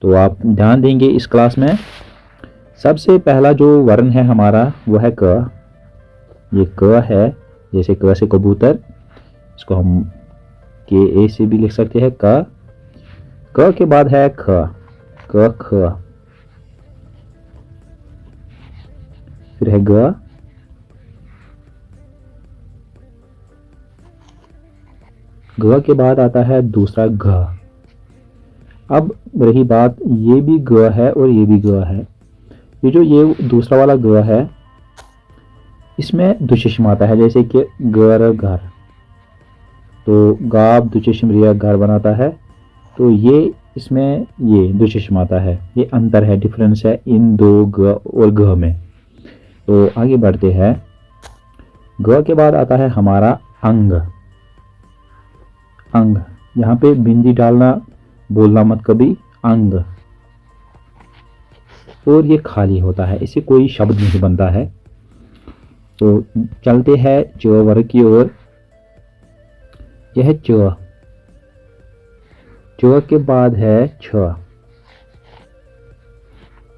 तो आप ध्यान देंगे इस क्लास में सबसे पहला जो वर्ण है हमारा वो है क। ये क है, जैसे क से कबूतर, इसको हम के ए से भी लिख सकते हैं क। क के बाद है ख, क ख, फिर है ग, ग के बाद आता है दूसरा घ। अब रही बात, ये भी ग है और ये भी ग है। ये दूसरा वाला ग है, इसमें दुचेश्म आता है, जैसे कि गर घर, तो गाब दुचेश्म रिया घर बनाता है, तो ये इसमें ये दुचेश्म आता है। ये अंतर है, डिफरेंस है इन दो ग और घ में। तो आगे बढ़ते हैं। ग के बाद आता है हमारा अंग। अंग, यहाँ पे बिंदी डालना, बोलना मत कभी, अंग। और ये खाली होता है, इसे कोई शब्द नहीं बनता है। तो चलते हैं च वर्ग की ओर। यह है च, च के बाद है छ,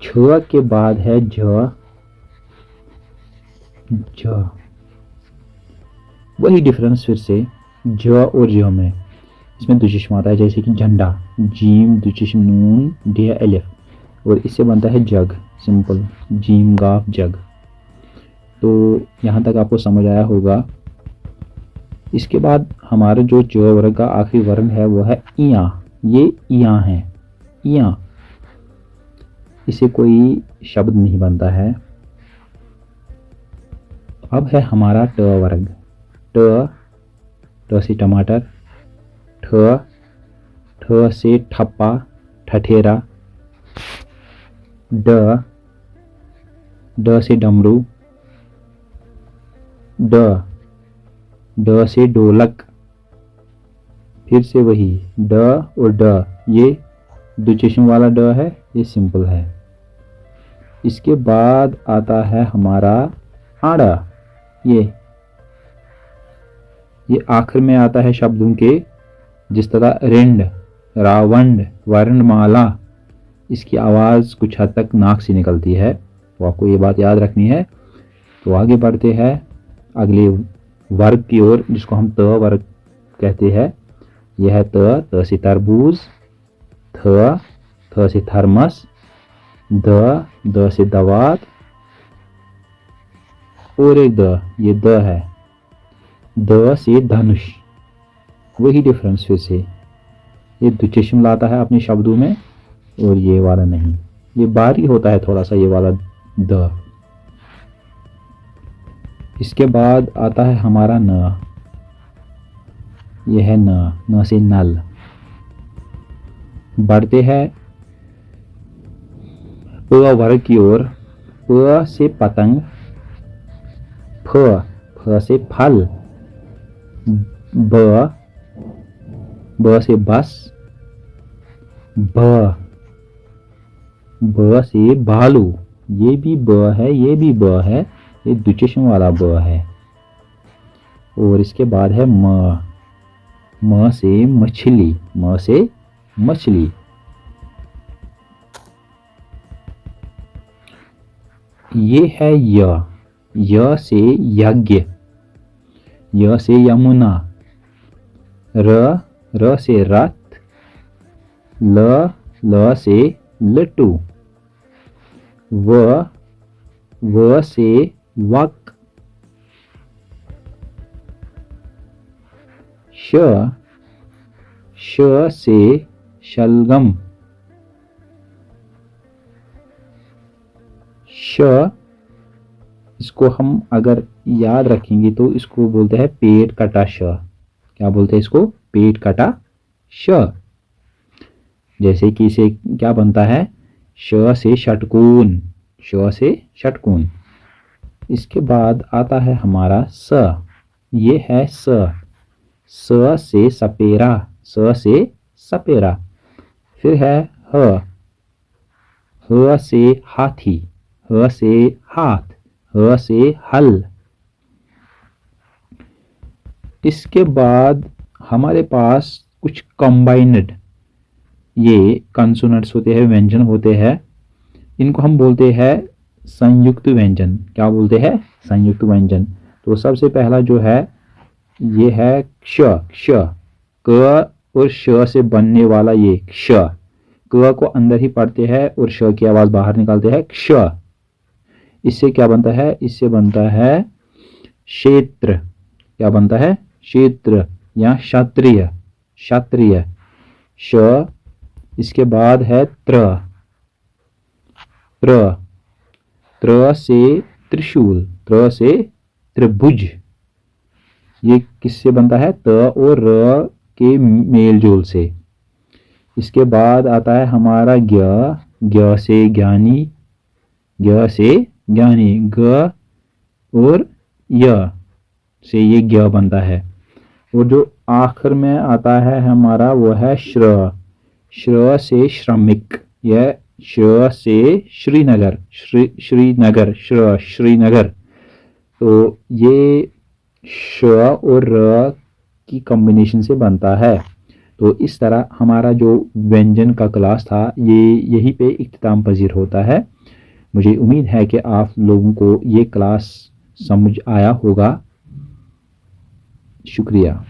छ के बाद है झ, झ। वही डिफरेंस फिर से ज और ज में, इसमें दुचेश्म आता है, जैसे कि झंडा, जीम दुचेश्म नून ढे अलिफ, और इससे बनता है जग, सिंपल, जीम गाफ जग। तो यहाँ तक आपको समझ आया होगा। इसके बाद हमारा जो च वर्ग का आखिरी वर्ण है वो है इया। ये इया है, इया, इसे कोई शब्द नहीं बनता है। अब है हमारा ट वर्ग। ट, ट से टमाटर, ठ, ठ से ठप्पा ठठेरा, ड, ड से डमरू, ड, ड से ढोलक, फिर से वही ड और ड, ये दुचेश्म वाला ड है, ये सिंपल है। इसके बाद आता है हमारा आड़ा। ये आखिर में आता है शब्दों के, जिस तरह रिंड, रावंड, वर्णमाला, इसकी आवाज़ कुछ हद तक नाक से निकलती है, तो आपको ये बात याद रखनी है। तो आगे बढ़ते हैं अगले वर्ग की ओर, जिसको हम त वर्ग कहते हैं। यह है त, त से तरबूज, थ, थ से थर्मस, द, द से दवात, और एक द, ये द है, द से धनुष। वही डिफरेंस फिर से, ये दुचेश्म लाता है अपने शब्दों में और ये वाला नहीं, ये बारी होता है थोड़ा सा ये वाला द। इसके बाद आता है हमारा न। यह है न, न से नल। बढ़ते हैं प वर्ग की ओर। प से पतंग, फ, फ से फल, ब, ब से बस, ब, ब से भालू, ये भी ब है, ये भी ब है, ये दुचेश्म वाला ब है। और इसके बाद है म, म से मछली, म से मछली। ये है य से यज्ञ, य से यमुना, र, र से रथ, ल, ल से लट्टू, व से वक, श से शलगम, श, इसको हम अगर याद रखेंगे तो इसको बोलते हैं पेट कटा श। क्या बोलते हैं इसको? पेट कटा श। जैसे कि इसे क्या बनता है, श से षटकोण, श से षटकोण। इसके बाद आता है हमारा स। ये है स, स से सपेरा, स से सपेरा। फिर है ह, ह से हाथी, ह से हाथ, ह से हल। इसके बाद हमारे पास कुछ कंबाइंड ये कंसोनेंट्स होते हैं, व्यंजन होते हैं, इनको हम बोलते हैं संयुक्त व्यंजन। क्या बोलते हैं? संयुक्त व्यंजन। तो सबसे पहला जो है ये है क्ष। क्ष, क और श से बनने वाला ये क्ष, क को अंदर ही पढ़ते हैं और श की आवाज बाहर निकालते हैं, क्ष। इससे क्या बनता है? इससे बनता है क्षेत्र। क्या बनता है? क्षेत्र या क्षत्रिय। क्षत्रिय। श, इसके बाद है त्र। त्र, त्र से त्रिशूल, त्र से त्रिभुज। ये किससे बनता है? त और र के मेल जोल से। इसके बाद आता है हमारा ज्ञ। ज्ञ से ज्ञानी, ज्ञ से ज्ञानी, ग और य से ये ज्ञ बनता है। और जो आखिर में आता है हमारा वो है श्र। श्र से श्रमिक, यह श्र से श्रीनगर, श्रीनगर, श्र, श्रीनगर। तो ये श और र की कॉम्बिनेशन से बनता है। तो इस तरह हमारा जो व्यंजन का क्लास था ये यहीं पे इख्तिताम पजीर होता है। मुझे उम्मीद है कि आप लोगों को ये क्लास समझ आया होगा। शुक्रिया।